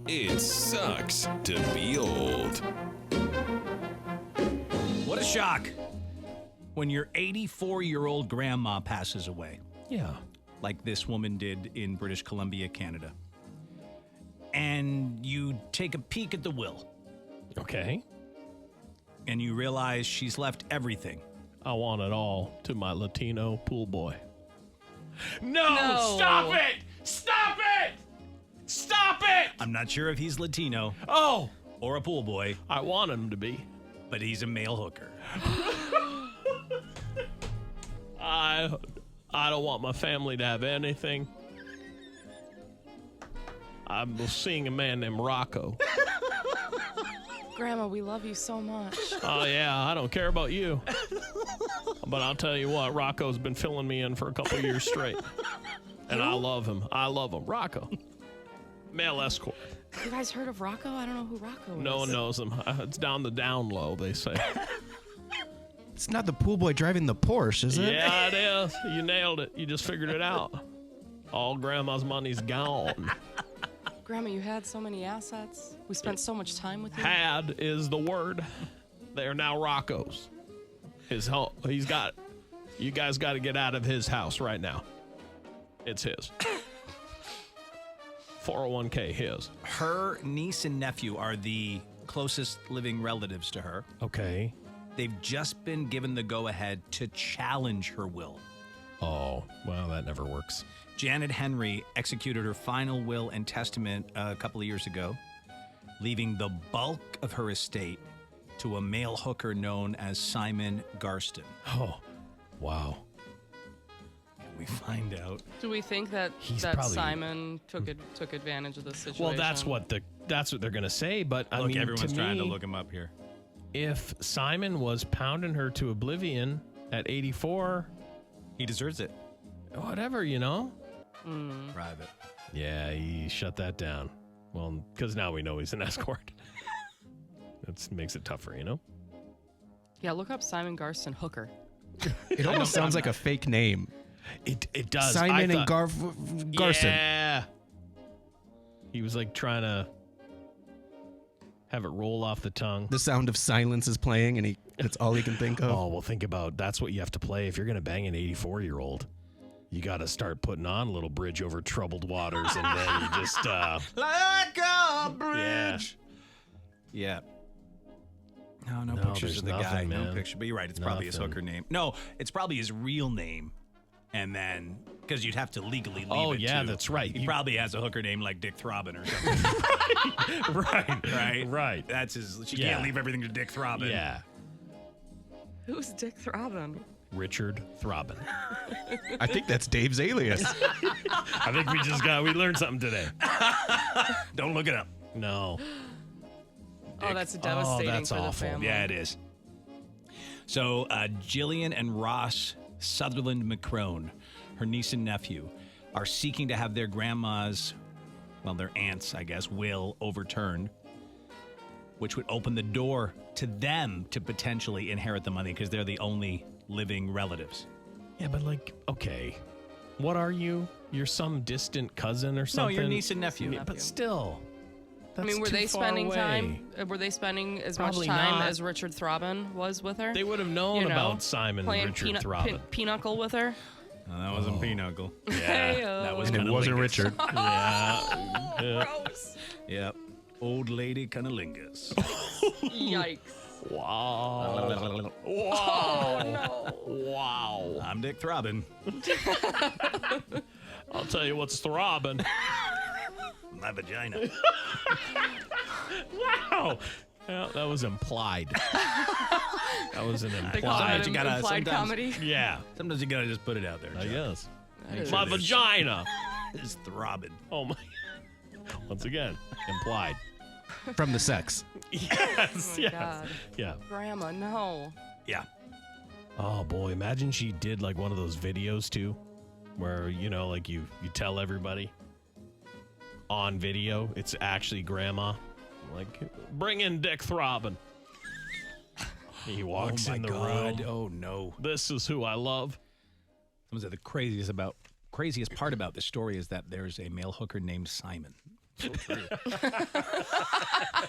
It sucks to be old. What a shock when your 84-year-old grandma passes away. Yeah. Like this woman did in British Columbia, Canada. And you take a peek at the will. Okay. And you realize she's left everything. I want it all to my Latino pool boy. No. Stop it! Stop it! Stop it! I'm not sure if he's Latino Oh, or a pool boy, I want him to be. but he's a male hooker. I don't want my family to have anything. I'm seeing a man named Rocco. Grandma, we love you so much. Oh, yeah, I don't care about you. But I'll tell you what, Rocco's been filling me in for a couple years straight. And I love him. I love him. Rocco. Male escort. You guys heard of Rocco? I don't know who Rocco is. No one knows him. It's down the down low, they say. It's not the pool boy driving the Porsche, is it? Yeah, it is. You nailed it. You just figured it out. All grandma's money's gone. Grandma, you had so many assets. We spent so much time with you. Had is the word. They are now Rocco's. His home. He's got. You guys got to get out of his house right now. It's his. 401k, his. Her niece and nephew are the closest living relatives to her. Okay. They've just been given the go-ahead to challenge her will. Oh, well, that never works. Janet Henry executed her final will and testament a couple of years ago, leaving the bulk of her estate to a male hooker known as Simon Garston. Oh, wow. We find out. Do we think that He's that probably- Simon took advantage of this situation? Well, that's what they're gonna say. But I Look, mean, everyone's to trying to me, look him up here. If Simon was pounding her to oblivion at 84, He deserves it. whatever, you know. Private. Yeah, he shut that down. Well, because now we know he's an escort. That makes it tougher, you know? Yeah, look up Simon Garston Hooker. It almost sounds like a fake name. It does. Simon and Garson. Yeah. He was like trying to have it roll off the tongue. The sound of silence is playing, and that's all he can think of. Oh, well, think about that's what you have to play. If you're going to bang an 84-year-old, you got to start putting on a little bridge over troubled waters, and then you just, Like a bridge. Yeah. No No, pictures there's of the nothing, guy. No man. picture. But you're right. It's probably his Nothing. hooker name. No, it's probably his real name. And then, because you'd have to legally leave Oh, it yeah, too. that's right. He You- probably has a hooker name like Dick Throbbin or something. right. Right. That's his. She Yeah. can't leave everything to Dick Throbbin. Yeah. Who's Dick Throbbin? Richard Throbbin. I think that's Dave's alias. I think we learned something today. Don't look it up. No. Oh, that's devastating that's for the awful. family. Yeah, it is. So, Jillian and Ross Sutherland McCrone, her niece and nephew, are seeking to have their grandma's, well, their aunt's, I guess, will overturned, which would open the door to them to potentially inherit the money because they're the only living relatives. Yeah, but like, okay. What are you? You're some distant cousin or No, something? your niece and nephew. Yeah, but still. I mean, were that's they too far spending away. time? Were they spending as Probably much time not. as Richard Throbbin was with her? They would have known You know, about Simon and playing Richard Throbbin. pinochle with her. No, that wasn't Pinochle. Heyo. That was And it Cunnilingus. wasn't Richard. Yeah. Gross. Yep. Old lady Cunnilingus. Yikes. Wow. Oh Wow. no. Wow. I'm Dick Throbbin. I'll tell you what's throbbing. My vagina. Wow. Yeah, that was implied. That was an They call that Sometimes you an gotta- implied sometimes- comedy. Yeah, Sometimes you gotta just put it out there. I John. guess. That My is- vagina. It's throbbing. Oh my. Once again, implied. From the sex. Yes. my yes. God. Yeah. Grandma, no. Yeah. Oh boy, imagine she did like one of those videos too, where you know, like you tell everybody on video it's actually grandma. Like, bring in Dick Throbbin. He walks oh my in the God. room. Oh no. This is who I love. Someone said the craziest part about this story is that there's a male hooker named Simon. You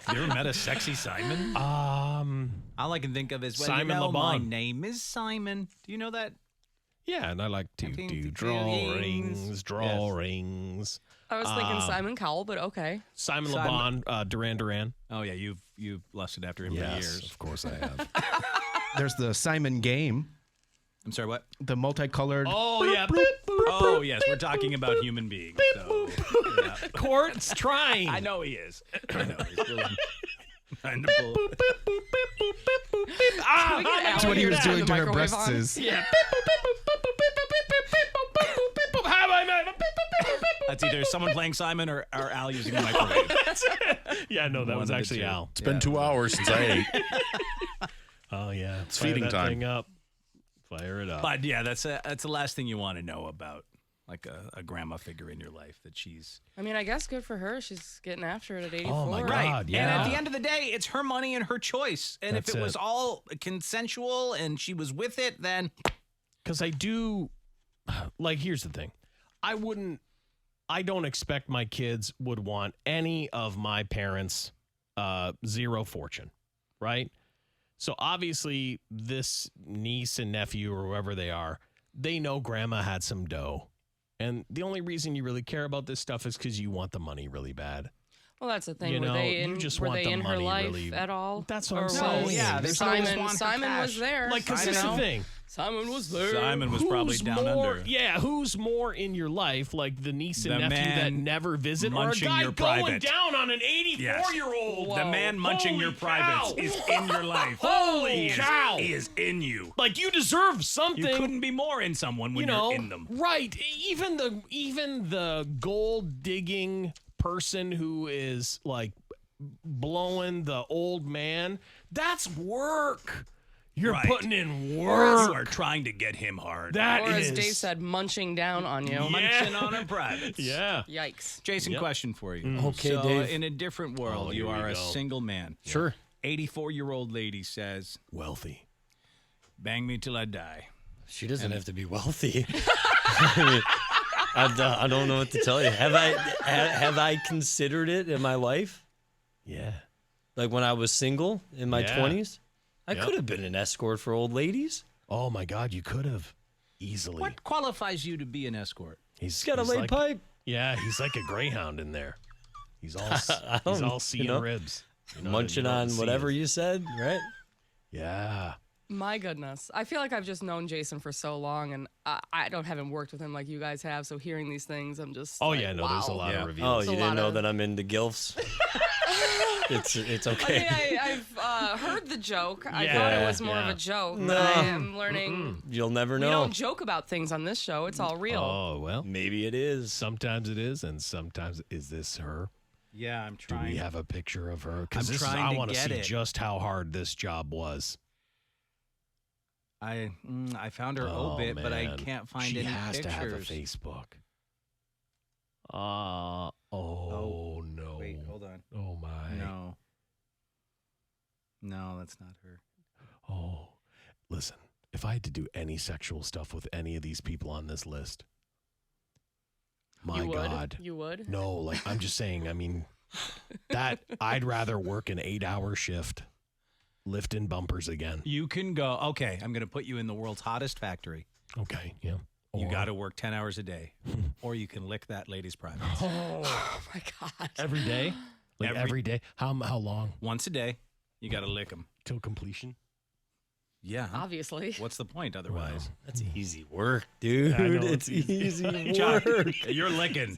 ever met a sexy Simon? All I can think of is, well, Simon my LeBon. name is Simon. Do you know that? Yeah, and I like to think do the drawings. drawings. I was thinking Simon Cowell, but okay. Simon Simon- LeBon, Duran Duran. Oh yeah, you've lusted after him for Yes, years. of course I have. There's the Simon game, I'm sorry, what? the multicolored. Oh, yeah. Oh yes, we're talking about human beings. So, yeah. Court's trying. I know he is. I know he's doing. Trying to pull. Can we get That's Allie what he here was to turn doing the to her microwave breasts. on? Yeah. That's either someone playing Simon or Al using a microwave. Yeah, no, that One was of the actually two. Al. It's been 2 hours since I ate. Oh, yeah. It's feeding time. Thing up. Fire it up. But yeah, that's the last thing you want to know about like a grandma figure in your life that she's I mean, I guess good for her. She's getting after it at 84. Oh, my God. right. yeah. And at the end of the day, it's her money and her choice. And That's if it was it. all consensual and she was with it, then Because I do, like, here's the thing. I don't expect my kids would want any of my parents' zero fortune, right? So obviously, this niece and nephew or whoever they are, they know grandma had some dough. And the only reason you really care about this stuff is because you want the money really bad. Well, that's the thing. You were know, they you in, just were want they the in her money life really- at all? That's what I'm Or saying. was Yeah, there's always Simon, one for Simon was cash. there. Like, because you this is the know? thing. Simon was there. Simon was probably Who's down more, under. Yeah, who's more in your life, like the niece and The nephew that man never visit, or a munching guy your going private. down on an 84-year-old? The man munching Holy your privates cow. is in your life. Holy He is- cow. He is in you. Like, you deserve something. You couldn't be more in someone when you know, you're in them. right? Even the gold digging person who is like blowing the old man. That's work. You're Right. putting in You work. are trying to get him hard. That Or as is- Dave said, munching down on you. Munching on her privates. Yeah. Yikes. Jason, Yep. question for you. Okay, so, Dave. in a different world, Oh, you here we are a go. single man. Sure. 84-year-old lady says, Wealthy. bang me till I die. She doesn't have to be wealthy. I mean, I don't know what to tell you. Have I considered it in my life? Yeah. Like when I was single in my Yeah. 20s? I Yep. could have been an escort for old ladies. Oh my God, you could have easily. What qualifies you to be an escort? He's got a he's lay like- pipe. Yeah, he's like a greyhound in there. He's all I he's don't- all seeing you know, ribs, You know, Munching you know on the whatever seeds. you said, right? Yeah. My goodness. I feel like I've just known Jason for so long, and I haven't worked with him like you guys have, so hearing these things, I'm just Oh like, yeah, no, wow. there's a lot Yeah. of Oh, reveals. you a didn't lot know of- that I'm into gilfs? It's I okay. mean, I've heard the joke. I Yeah, thought it was more yeah. of a joke. No. But I am learning. You'll never We know. don't joke about things on this show. It's all real. Oh well, Maybe it is. sometimes it is, and sometimes is this her? Yeah, I'm Do we have a picture of her? Because I'm trying I to want to get see it. just how hard this job was. I found her Oh, obit, but I man. can't find she any has pictures. to have a Facebook. Oh no! Wait, hold on. Oh my! No, that's not her. Oh, listen. If I had to do any sexual stuff with any of these people on this list, my you would? God, You would? no. Like I'm just saying. I mean, that I'd rather work an 8-hour shift lifting bumpers again. You can go. Okay, I'm going to put you in the world's hottest factory. Okay, yeah. You Or- got to work 10 hours a day, or you can lick that lady's private Oh my God. every day. Like Every- every day. How long once a day. You got to lick them. till completion? Yeah. Obviously. What's the point otherwise? That's easy work, dude. I know, it's it's easy Chuck, work. you're licking.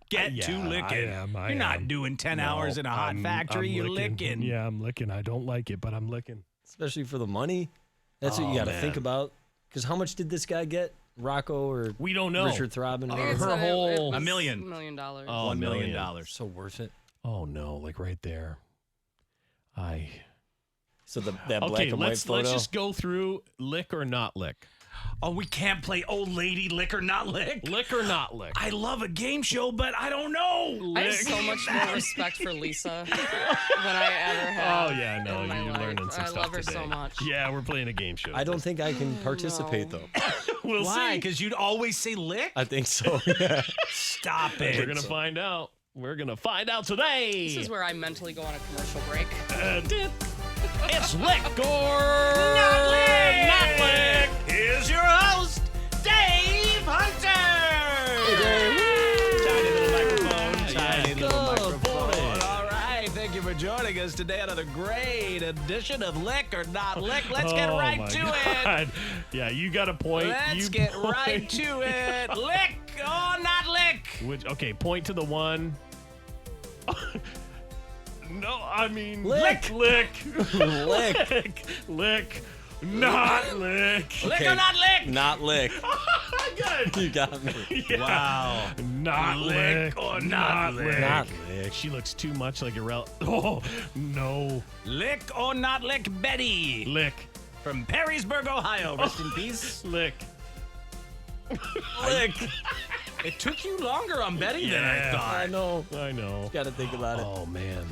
Get to Yeah, licking. I You're not am. doing 10 No, hours in a hot I'm factory. You're licking. Yeah, I'm licking. I don't like it, but I'm licking. Especially for the money. That's what Oh, you got to man. think about. Because how much did this guy get? Rocco or We don't know. Richard Throbbing? I think it's her it whole- was $1 million. $1 million. Oh, $1 million. So worth it. Oh no, like right there. So that black Okay, and white let's photo. just go through lick or not lick. Oh, we can't play old lady lick or not lick. Lick or not lick. I love a game show, but I don't know. I have so much more respect for Lisa than I ever have. Oh yeah, no, in my you're life. learning some I stuff love her today. so much. Yeah, we're playing a game show. I don't think I can participate No. though. We'll Why? see. Because you'd always say lick? I think so. Yeah. Stop it. We're gonna find out. We're going to find out today. This is where I mentally go on a commercial break. It's Lick or Not Lick. Not Lick. Here's your host, Dave Hunter. Tiny little microphone. Tiny little Good microphone. morning. All right. Thank you for joining us today. Another great edition of Lick or Not Lick. Let's get right my to God. it. Yeah, you got a point. Let's You get point. right to it. Lick or Not Lick. Okay, point to the one. No, I mean Lick. lick, Lick. lick, not lick. Lick or Not Lick. Not lick. Good. You got me. Yeah. Wow. Not lick or not lick. Not lick. She looks too much like a Oh no, Lick or Not Lick Betty lick, from Perrysburg, Ohio. Rest in peace. lick. Lick. It took you longer on Betty than I Yeah. thought. I know. Got to think about it. Oh man,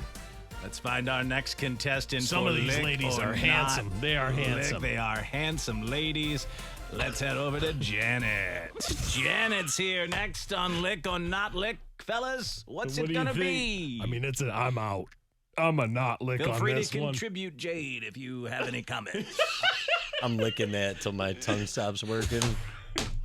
Let's find our next contestant. some for of these Lick ladies or are Not handsome. They are Lick. handsome. They are handsome ladies. Let's head over to Janet. Janet's here next on Lick or Not Lick. Fellas, what's What it do you gonna think? be? I mean, I'm out. I'm a not lick Feel on free this to one. contribute, Jade, if you have any comments. I'm licking that till my tongue stops working.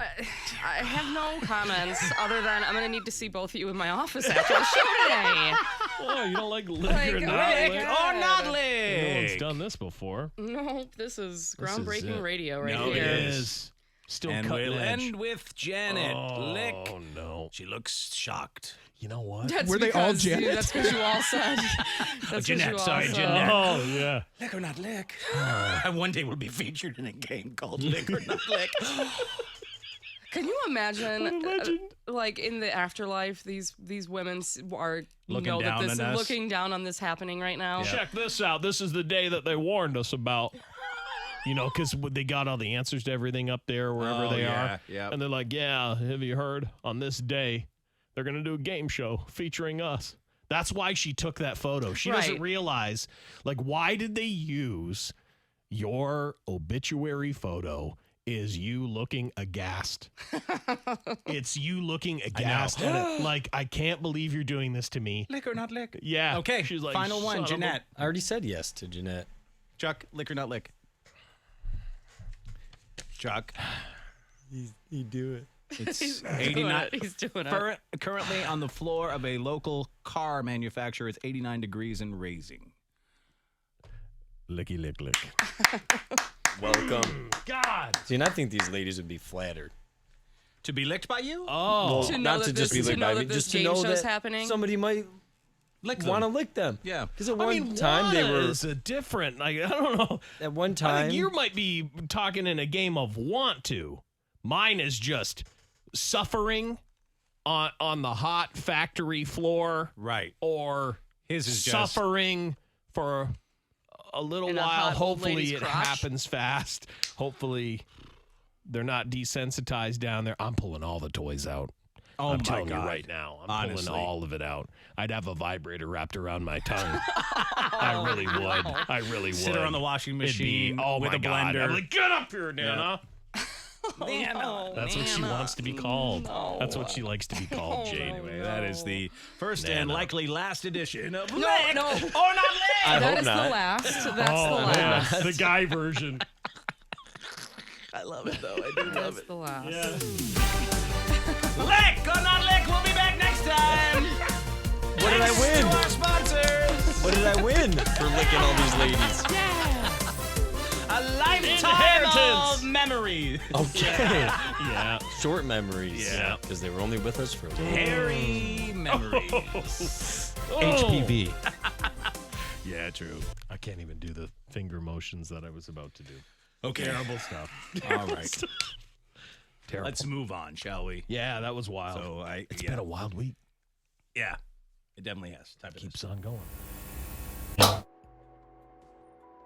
I have no comments other than I'm going to need to see both of you in my office after the show today. Oh, you don't like lick Like, or oh not my lick? God. or Not No one's Lick. done this before. Nope, this is groundbreaking it. radio right No, here. it is. Still And cutting we'll edge. end with Janet. Oh Lick. no! She looks shocked. You know what? That's Were they all because Janet? That's what you all said. That's what Jeanette, you all sorry, said. Jeanette. Oh yeah. Lick or Not Lick. And one day we'll be featured in a game called Lick or Not Lick. Can you imagine, Imagine. like in the afterlife, these women are Looking know down that this on us. looking down on this happening right now. Check this out. This is the day that they warned us about. You know, because they got all the answers to everything up there wherever Oh, they yeah, are. yeah. And they're like, yeah, have you heard? On this day, they're going to do a game show featuring us. That's why she took that photo. She doesn't Right. realize, like, why did they use your obituary photo is you looking aghast. It's you looking aghast at it. Like, I can't believe you're doing this to me. Lick or Not Lick. Yeah. Okay, She's like, final "Son one, of a-" Jeanette. I already said yes to Jeanette. Chuck, Lick or Not Lick. Chuck. You do it. It's Doing 89. it. He's doing it. Currently on the floor of a local car manufacturer. It's 89 degrees and raising. Licky lick lick. Welcome. God. See, and I think these ladies would be flattered. To be licked by you? Oh. To know Not to that just be this- to licked know by that me, this just to game know show's that happening? somebody might Lick want to lick them. Yeah. Because at I one mean, time they wanna were. is a different. Like, I don't know. At one I time, think you might be talking in a game of want to. Mine is just suffering on the hot factory floor, Right. or His is just suffering for a little In a while. hot old Hopefully lady's it crotch. happens fast. Hopefully they're not desensitized down there. I'm pulling all the toys out. Oh I'm my telling God. you right now. I'm Honestly. pulling all of it out. I'd have a vibrator wrapped around my tongue. I really would. I really would. Sit her on the washing It'd be- machine oh with my a God. blender. I'm like, get up here, Nana. Nana. That's what she wants to be called. That's what she likes to be called, Jade. Anyway, that is the first and Nana. likely last edition of No, Lick no. or Not Lick. I That hope is the not. last. That's the man, last. the guy version. I love it though. I do That's the last. Lick or Not Lick. We'll be back next time. what did I Thanks win? to our sponsors. What did I win for licking all these ladies? A lifetime Inheritance. of memories. Okay. Yeah. Short memories. Yeah. Because they were only with us for a little. Hairy memories. HPV. Yeah, true. I can't even do the finger motions that I was about to do. Okay. Terrible stuff. All right. Terrible. Let's move on, shall we? Yeah, that was wild. So It's been a wild week. yeah, it definitely has. Type of Keeps on going.